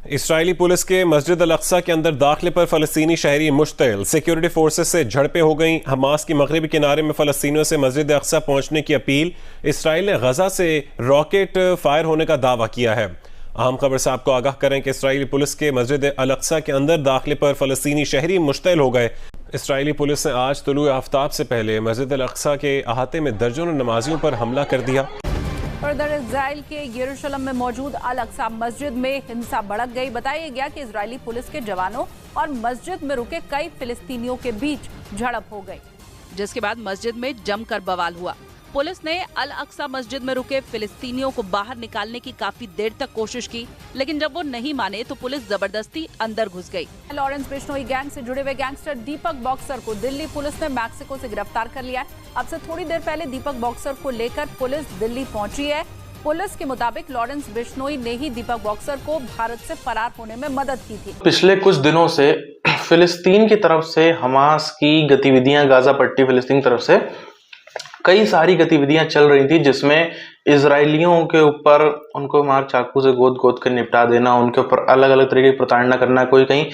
Israeli police के मस्जिद Al-Aqsa के अंदर दाखिले पर फलस्तीनी शहरी मुश्तिल। सिक्योरिटी फोर्सेस से झड़पें हो गईं। हमास की मगरबी किनारे में फलस्तीनियों से मस्जिद अक्सा पहुंचने की अपील। इसराइल ने गजा से रॉकेट फायर होने का दावा किया है। अहम खबर से आपको आगाह करें कि इसराइली पुलिस के मस्जिद अल-अक्सा के अंदर दाखिले पर फलस्तीनी शहरी मुश्तिल हो गए। इसराइली पुलिस ने आज तुलुए आफ्ताब से पहले मस्जिद अल-अक्सा के अहाते में दर्जनों नमाजियों पर हमला कर दिया। फर्दर इजराइल के यरूशलेम में मौजूद अल-अक्सा मस्जिद में हिंसा भड़क गई। बताया गया कि इजरायली पुलिस के जवानों और मस्जिद में रुके कई फिलिस्तीनियों के बीच झड़प हो गई, जिसके बाद मस्जिद में जमकर बवाल हुआ। पुलिस ने अल-अक्सा मस्जिद में रुके फिलिस्तीनियों को बाहर निकालने की काफी देर तक कोशिश की, लेकिन जब वो नहीं माने तो पुलिस जबरदस्ती अंदर घुस गई। लॉरेंस बिश्नोई गैंग से जुड़े हुए गैंगस्टर दीपक बॉक्सर को दिल्ली पुलिस ने मैक्सिको से गिरफ्तार कर लिया है। अब से थोड़ी देर पहले दीपक बॉक्सर को लेकर पुलिस दिल्ली पहुंची है। पुलिस के मुताबिक लॉरेंस बिश्नोई ने ही दीपक बॉक्सर को भारत से फरार होने में मदद की थी। पिछले कुछ दिनों से फिलिस्तीन की तरफ से हमास की गतिविधियां, गाजा पट्टी फिलिस्तीन की तरफ से कई सारी गतिविधियां चल रही थी, जिसमें इजरायलियों के ऊपर उनको मार चाकू से गोद गोद कर निपटा देना, उनके ऊपर अलग अलग तरीके की प्रताड़ना करना, कोई कहीं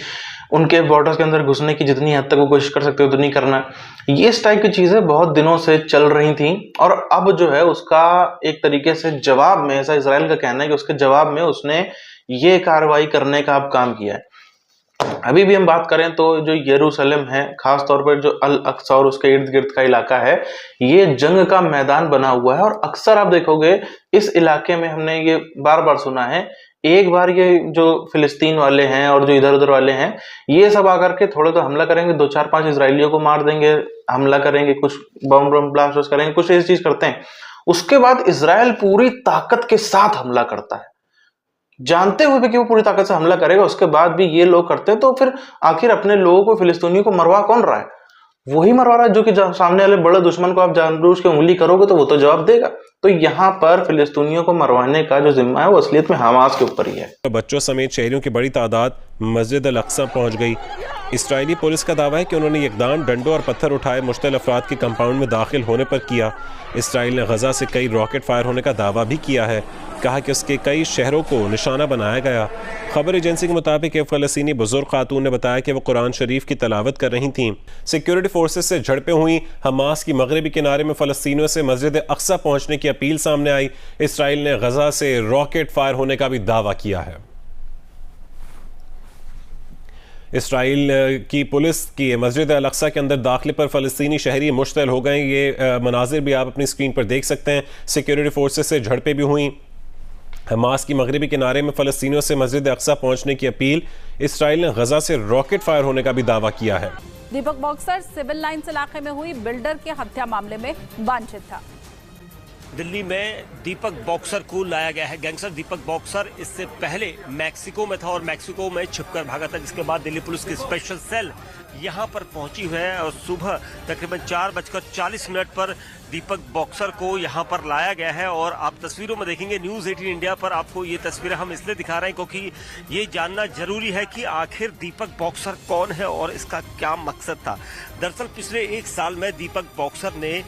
उनके बॉर्डर्स के अंदर घुसने की जितनी हद तक वो कोशिश कर सकते हो उतनी करना, ये इस टाइप की चीजें बहुत दिनों से चल रही थी। और अब जो है उसका एक तरीके से जवाब में, ऐसा इजराइल का कहना है कि उसके जवाब में उसने ये कार्रवाई करने का अब काम किया है। अभी भी हम बात करें तो जो यरूशलेम है, खास तौर पर जो अल अक्सा और उसके इर्द गिर्द का इलाका है, ये जंग का मैदान बना हुआ है। और अक्सर आप देखोगे इस इलाके में हमने ये बार बार सुना है, एक बार ये जो फिलिस्तीन वाले हैं और जो इधर उधर वाले हैं, ये सब आकर के थोड़े तो हमला करेंगे, 2-4-5 इजरायलियों को मार देंगे, हमला करेंगे, कुछ बम ब्लास्ट करेंगे, कुछ ऐसी चीज करते हैं। उसके बाद इजराइल पूरी ताकत के साथ हमला करता है, जानते हुए भी कि वो पूरी ताकत से हमला करेगा। उसके बाद भी ये लोग करते हैं, तो फिर आखिर अपने लोगों को, फिलिस्तीनियों को मरवा कौन रहा है? वही मरवा रहा है जो कि सामने वाले बड़े दुश्मन को आप जानबूझ के उंगली करोगे तो वो तो जवाब देगा। तो यहाँ पर फिलिस्तीनियों को मरवाने का जो जिम्मा है वो असलियत में हमास के ऊपर ही है। बच्चों समेत शहरियों की बड़ी तादाद मस्जिद अल-अक्सा पहुंच गई। इसराइली पुलिस का दावा है कि उन्होंने इकदाम डंडों और पत्थर उठाए मुश्तिल अफराद के कंपाउंड में दाखिल होने पर किया। इसराइल ने गजा से कई रॉकेट फायर होने का दावा भी किया है। कहा कि उसके कई शहरों को निशाना बनाया गया। खबर एजेंसी के मुताबिक एक फ़लस्तीनी बुजुर्ग खातून ने बताया कि वो कुरान शरीफ की तलावत कर रही थीं। सिक्योरिटी फोर्सेस से झड़पें हुई। हमास की मगरबी किनारे में फ़लस्तीनियों से मस्जिद अक्सा पहुंचने की अपील सामने आई। इसराइल ने गजा से रॉकेट फायर होने का भी दावा किया है। इसराइल की पुलिस की मस्जिद अल-अक्सा के अंदर दाखिले पर फ़लस्तीनी शहरी मुश्तिल हो गए। ये मनाजिर भी आप अपनी स्क्रीन पर देख सकते हैं। सिक्योरिटी फोर्सेस से झड़पें भी हुई। हमास की मगरबी किनारे में फ़लस्तीनियों से मस्जिद अक्सा पहुंचने की अपील। इसराइल ने गजा से रॉकेट फायर होने का भी दावा किया है। दीपक बॉक्सर सिविल लाइन्स इलाके में हुई बिल्डर के हत्या मामले में वांछित था। दिल्ली में दीपक बॉक्सर को लाया गया है। गैंगस्टर दीपक बॉक्सर इससे पहले मैक्सिको में था और मैक्सिको में छिपकर भागा था, जिसके बाद दिल्ली पुलिस की स्पेशल सेल यहां पर पहुंची हुई है और सुबह तकरीबन 4:40 पर दीपक बॉक्सर को यहां पर लाया गया है। और आप तस्वीरों में देखेंगे, न्यूज़ 18 इंडिया पर आपको ये तस्वीरें हम इसलिए दिखा रहे हैं क्योंकि ये जानना जरूरी है कि आखिर दीपक बॉक्सर कौन है और इसका क्या मकसद था। दरअसल पिछले 1 साल में दीपक बॉक्सर ने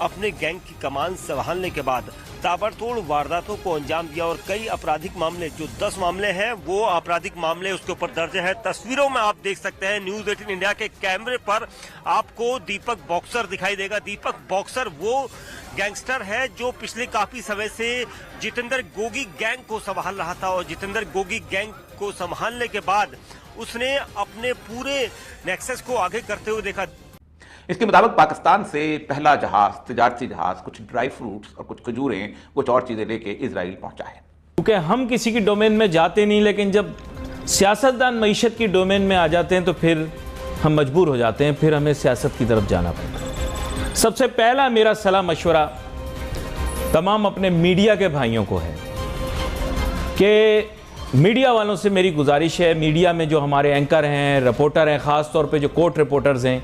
अपने गैंग की कमान संभालने के बाद ताबड़तोड़ वारदातों को अंजाम दिया और कई आपराधिक मामले, जो 10 मामले हैं वो आपराधिक मामले उसके ऊपर दर्ज है। तस्वीरों में आप देख सकते हैं, न्यूज़ 18 इंडिया के कैमरे पर आपको दीपक बॉक्सर दिखाई देगा। दीपक बॉक्सर वो गैंगस्टर है जो पिछले काफी समय से जितेंद्र गोगी गैंग को संभाल रहा था और जितेंद्र गोगी गैंग को संभालने के बाद उसने अपने पूरे नेक्सस को आगे करते हुए देखा। इसके मुताबिक पाकिस्तान से पहला जहाज, तिजारती जहाज, कुछ ड्राई फ्रूट्स और कुछ खजूरें, कुछ और चीजें लेके इजराइल पहुंचा है। क्योंकि हम किसी की डोमेन में जाते नहीं, लेकिन जब सियासतदान मईशत की डोमेन में आ जाते हैं तो फिर हम मजबूर हो जाते हैं, फिर हमें सियासत की तरफ जाना पड़ता है। सबसे पहला मेरा सलाह मशवरा तमाम अपने मीडिया के भाइयों को है कि मीडिया वालों से मेरी गुजारिश है, मीडिया में जो हमारे एंकर हैं, रिपोर्टर हैं, ख़ास तौर पे जो कोर्ट रिपोर्टर्स हैं,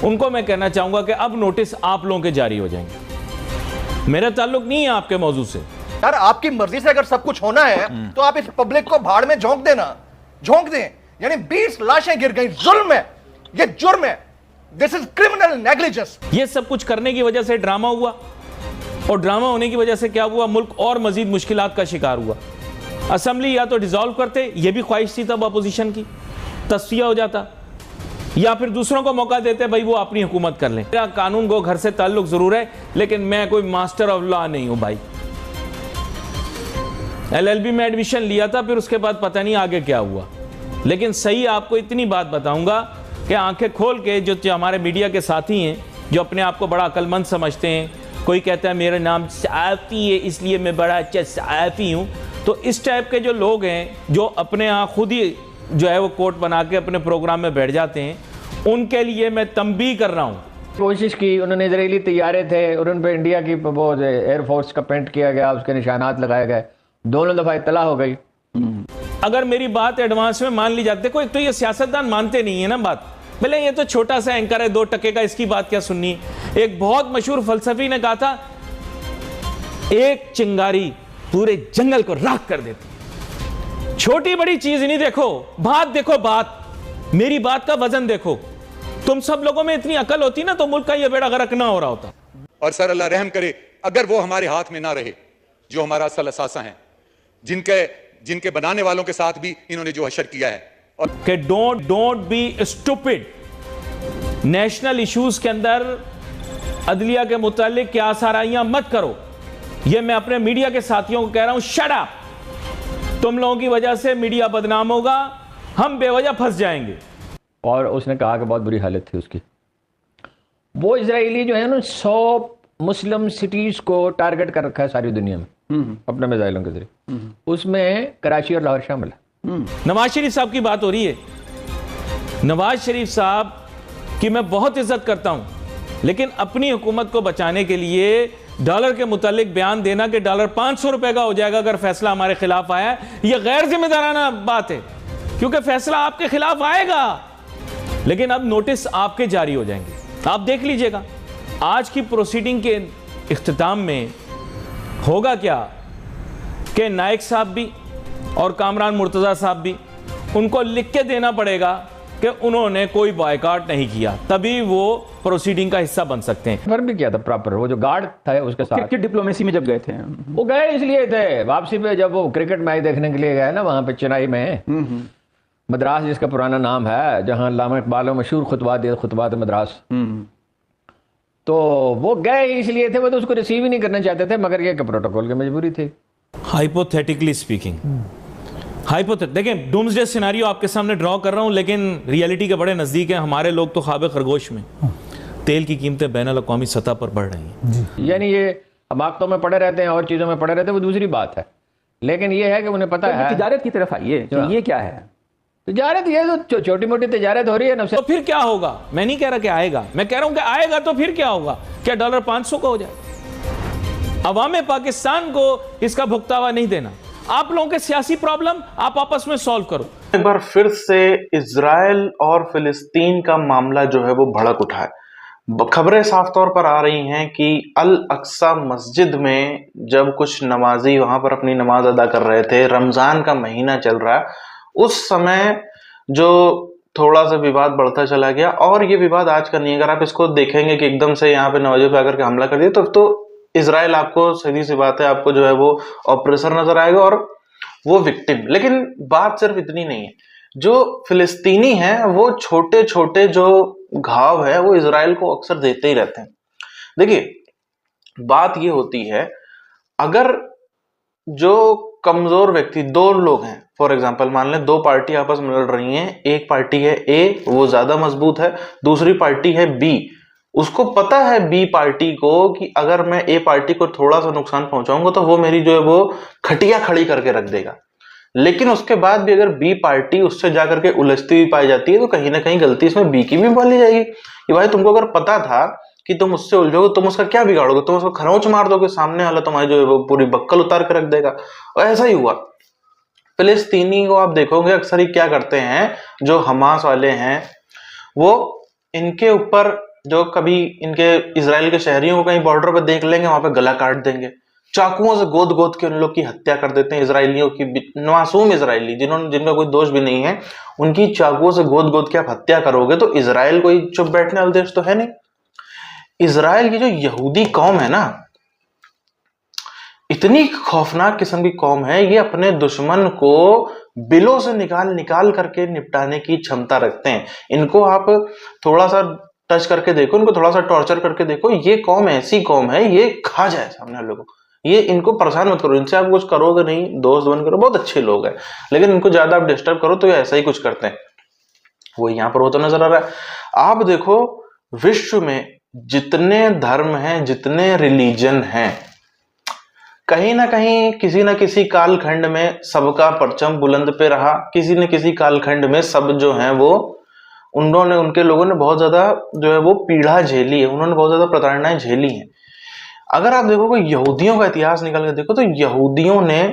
उनको मैं कहना चाहूँगा कि अब नोटिस आप लोगों के जारी हो जाएंगे। मेरा ताल्लुक नहीं है आपके मौजू से। यार आपकी मर्जी से अगर सब कुछ होना है तो आप इस पब्लिक को भाड़ में झोंक देना, झोंक दें। यानी 20 लाशें गिर गई, जुल्म है, ये जुर्म है, दिस इज क्रिमिनल नेग्लिजेंस। ये सब कुछ करने की वजह से ड्रामा हुआ और ड्रामा होने की वजह से क्या हुआ, मुल्क और मजीद मुश्किलात का शिकार हुआ। असेंबली या तो डिसॉल्व करते, ये भी ख्वाहिश थी तब अपोजिशन की, तस्फिया हो जाता, या फिर दूसरों को मौका देते भाई वो अपनी हुकूमत कर लें। मेरा कानून को घर से ताल्लुक जरूर है, लेकिन मैं कोई मास्टर ऑफ लॉ नहीं हूं भाई। LLB में एडमिशन लिया था, फिर उसके बाद पता नहीं आगे क्या हुआ। लेकिन सही आपको इतनी बात बताऊंगा कि आंखें खोल के जो हमारे मीडिया के साथी हैं, जो अपने आप को बड़ा अक्लमंद समझते हैं, कोई कहता है मेरा नाम सआफी है इसलिए मैं बड़ा अच्छा सआफी हूं, तो इस टाइप के जो लोग हैं जो अपने यहाँ खुद ही जो है वो कोट बना के अपने प्रोग्राम में बैठ जाते हैं, उनके लिए मैं तंबीह कर रहा हूँ। कोशिश की उन्होंने, इजरायली तैयारे थे और उन पर इंडिया की वो एयरफोर्स का पेंट किया गया, उसके निशानात लगाए गए, दोनों दफ़ा इत्तला हो गई। अगर मेरी बात एडवांस में मान ली जाती, देखो एक तो ये सियासतदान मानते नहीं है ना बात, भले ये तो छोटा सा एंकर है 2 टके का, इसकी बात क्या सुननी। एक बहुत मशहूर फलसफी ने कहा था, एक चिंगारी पूरे जंगल को राख कर देती। छोटी बड़ी चीज नहीं देखो, बात देखो, बात, मेरी बात का वजन देखो। तुम सब लोगों में इतनी अकल होती ना तो मुल्क का यह बेड़ा गर्क ना हो रहा होता। और सर अल्लाह रहम करे, अगर वो हमारे हाथ में ना रहे जो हमारा असल असासा है, जिनके बनाने वालों के साथ भी इन्होंने जो हशर किया है। और कि don't be stupid. National issues के अंदर अदलिया के मुतालिक क्या आसाराइयां मत करो, यह मैं अपने मीडिया के साथियों को कह रहा हूं। शट अप, तुम लोगों की वजह से मीडिया बदनाम होगा, हम बेवजह फंस जाएंगे। और उसने कहा कि बहुत बुरी हालत थी उसकी। वो इजरायली जो है ना 100 मुस्लिम सिटीज़ को टारगेट कर रखा है सारी दुनिया में अपने मिसाइलों के जरिए, उसमें कराची और लाहौर शामिल है। नवाज शरीफ साहब की बात हो रही है। नवाज शरीफ साहब की मैं बहुत इज्जत करता हूं, लेकिन अपनी हुकूमत को बचाने के लिए डॉलर के मुतालिक बयान देना कि डॉलर 500 रुपए का हो जाएगा अगर फैसला हमारे खिलाफ आया, यह गैर जिम्मेदाराना बात है, क्योंकि फैसला आपके खिलाफ आएगा, लेकिन अब नोटिस आपके जारी हो जाएंगे। आप देख लीजिएगा आज की प्रोसीडिंग के इख्तिताम में होगा क्या कि नाइक साहब भी और कामरान मुर्तज़ा साहब भी, उनको लिख के देना पड़ेगा कि उन्होंने कोई बॉयकॉट नहीं किया, तभी वो प्रोसीडिंग का हिस्सा बन सकते हैं। पर भी किया था प्रॉपर, वो जो गार्ड था उसके साथ। क्रिकेट डिप्लोमेसी में जब गए थे वो गए इसलिए थे, वापसी पे जब वो क्रिकेट मैच देखने के लिए गए ना वहाँ पे चेन्नई में, मद्रास जिसका पुराना नाम है, जहाँ अल्लामा इकबाल ने मशहूर खुतबा दिए, खुतबात मद्रास, तो वो गए इसलिए थे, वो तो उसको रिसीव ही नहीं करना चाहते थे, मगर ये प्रोटोकॉल की मजबूरी थी। हाइपोथेटिकली स्पीकिंग, देखें डूम्सडे सिनेरियो आपके सामने ड्रॉ कर रहा हूं, लेकिन रियलिटी के बड़े नज़दीक है। हमारे लोग तो ख्वाब खरगोश में, तेल की कीमतें बैनुल अक़वामी सतह पर बढ़ रही हैं। यानी ये हमाकतों में पड़े रहते हैं और चीज़ों में पड़े रहते हैं, वो दूसरी बात है, लेकिन ये है कि उन्हें पता है तिजारत की तरफ आइए, ये क्या है तिजारत, ये तो छोटी मोटी तिजारत हो रही है। तो फिर क्या होगा? मैं नहीं कह रहा कि आएगा, मैं कह रहा हूं कि आएगा तो फिर क्या होगा? क्या डॉलर 500 का हो जाए? अवाम पाकिस्तान को इसका भुगतावा नहीं देना। आप लोगों के सियासी प्रॉब्लम आप आपस में सॉल्व करो। एक बार फिर से इजराइल और फिलिस्तीन का मामला जो है वो भड़क उठा है। खबरें साफ तौर पर आ रही हैं कि अल अक्सा मस्जिद में जब कुछ नमाजी वहां पर अपनी नमाज अदा कर रहे थे, रमजान का महीना चल रहा है, उस समय जो थोड़ा सा विवाद बढ़ता चला गया। और ये विवाद आज का नहीं, अगर आप इसको देखेंगे कि एकदम से यहाँ पे नमाजियों पे आकर के हमला कर दिया, तो इजराइल आपको, सीधी सी बात है, आपको जो है वो ऑपरेसर नजर आएगा और वो विक्टिम। लेकिन बात सिर्फ इतनी नहीं है, जो फिलिस्तीनी है वो छोटे छोटे जो घाव है वो इजराइल को अक्सर देते ही रहते हैं। देखिए बात ये होती है, अगर जो कमजोर व्यक्ति, 2 लोग हैं फॉर एग्जांपल, मान लें 2 पार्टी आपस में लड़ रही हैं, एक पार्टी है ए, वो ज्यादा मजबूत है, दूसरी पार्टी है बी। उसको पता है बी पार्टी को कि अगर मैं ए पार्टी को थोड़ा सा नुकसान पहुंचाऊंगा तो वो मेरी जो है वो खटिया खड़ी करके रख देगा। लेकिन उसके बाद भी अगर बी पार्टी उससे जाकर के उलझती हुई पाई जाती है तो कहीं ना कहीं गलती इसमें बी की भी मानी जाएगी कि भाई तुमको अगर पता था कि तुम उससे उलझोगे, तुम उसका क्या बिगाड़ोगे, तुम उसको खरोंच मार दोगे, सामने वाला तुम्हारी जो है वो पूरी बक्कल उतार के रख देगा। और ऐसा ही हुआ। फिलिस्तीनी को आप देखोगे अक्सर ही क्या करते हैं, जो हमास वाले हैं वो इनके ऊपर, जो कभी इनके इजराइल के शहरियों को कहीं बॉर्डर पर देख लेंगे, वहां पे गला काट देंगे, चाकुओं से गोद गोद के उन लोग की हत्या कर देते हैं। इजरायलियों की, मासूम इजरायली जिनका कोई दोष भी नहीं है, उनकी चाकुओं से गोद गोद के आप हत्या करोगे तो इजराइल कोई चुप बैठने वाला देश तो है नहीं। इजराइल की जो यहूदी कौम है ना, इतनी खौफनाक किस्म की कौम है, ये अपने दुश्मन को बिलों से निकाल करके निपटाने की क्षमता रखते हैं। इनको आप थोड़ा सा टच करके देखो, इनको थोड़ा सा टॉर्चर करके देखो, ये कौम ऐसी कौम है, ये खा जाए सामने वाले को। ये इनको परेशान मत करो, इनसे आप कुछ करोगे नहीं, दोस्त बन करो, बहुत अच्छे लोग हैं, लेकिन इनको ज्यादा आप डिस्टर्ब करो तो ये ऐसा ही कुछ करते हैं। वो यहाँ पर वो तो नजर आ रहा है। आप देखो विश्व में जितने धर्म हैं, जितने रिलीजन हैं, कहीं ना कहीं किसी न किसी कालखंड में सबका परचम बुलंद पे रहा। किसी न किसी कालखंड में सब जो हैं वो उनके लोगों ने बहुत ज्यादा जो है वो पीड़ा झेली है, उन्होंने बहुत ज्यादा प्रताड़नाएं झेली हैं। अगर आप देखो यहूदियों का इतिहास निकाल के देखो तो यहूदियों ने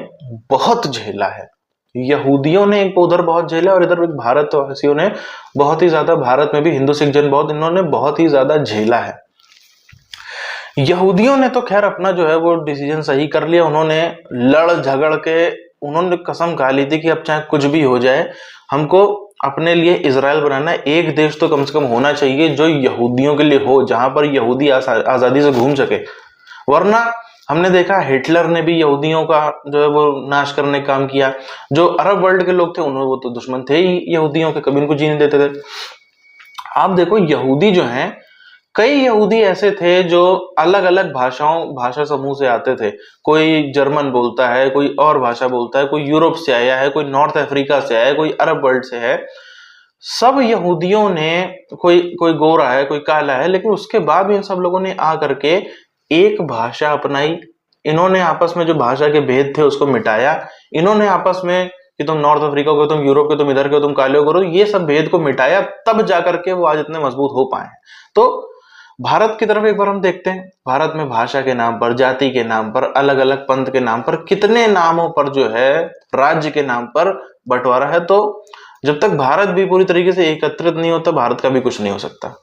बहुत झेला है। यहूदियों ने एक उधर बहुत झेला और इधर भारतवासियों ने बहुत ही ज्यादा, भारत में भी हिंदू सिख जन इन्होंने बहुत ही ज्यादा झेला है। यहूदियों ने तो खैर अपना जो है वो डिसीजन सही कर लिया। उन्होंने लड़ झगड़ के उन्होंने कसम खा ली थी कि अब चाहे कुछ भी हो जाए, हमको अपने लिए इजराइल बनाना है। एक देश तो कम से कम होना चाहिए जो यहूदियों के लिए हो, जहां पर यहूदी आजादी से घूम सके। वरना हमने देखा हिटलर ने भी यहूदियों का जो है वो नाश करने का काम किया। जो अरब वर्ल्ड के लोग थे उन्होंने, वो तो दुश्मन थे ही यहूदियों के, कभी इनको जीने देते थे। आप देखो यहूदी जो हैं, कई यहूदी ऐसे थे जो अलग अलग भाषा समूह से आते थे। कोई जर्मन बोलता है, कोई और भाषा बोलता है, कोई यूरोप से आया है, कोई नॉर्थ अफ्रीका से आया है, कोई अरब वर्ल्ड से है। सब यहूदियों ने, कोई गोरा है, कोई काला है, लेकिन उसके बाद भी इन सब लोगों ने आ करके एक भाषा अपनाई। इन्होंने आपस में जो भाषा के भेद थे उसको मिटाया। इन्होंने आपस में कि तुम नॉर्थ अफ्रीका को, तुम यूरोप के, तुम इधर के, तुम काले करो, ये सब भेद को मिटाया, तब जाकर के वो आज इतने मजबूत हो पाए। तो भारत की तरफ एक बार हम देखते हैं, भारत में भाषा के नाम पर, जाति के नाम पर, अलग अलग पंथ के नाम पर, कितने नामों पर जो है राज्य के नाम पर बंटवारा है। तो जब तक भारत भी पूरी तरीके से एकत्रित नहीं होता, भारत का भी कुछ नहीं हो सकता।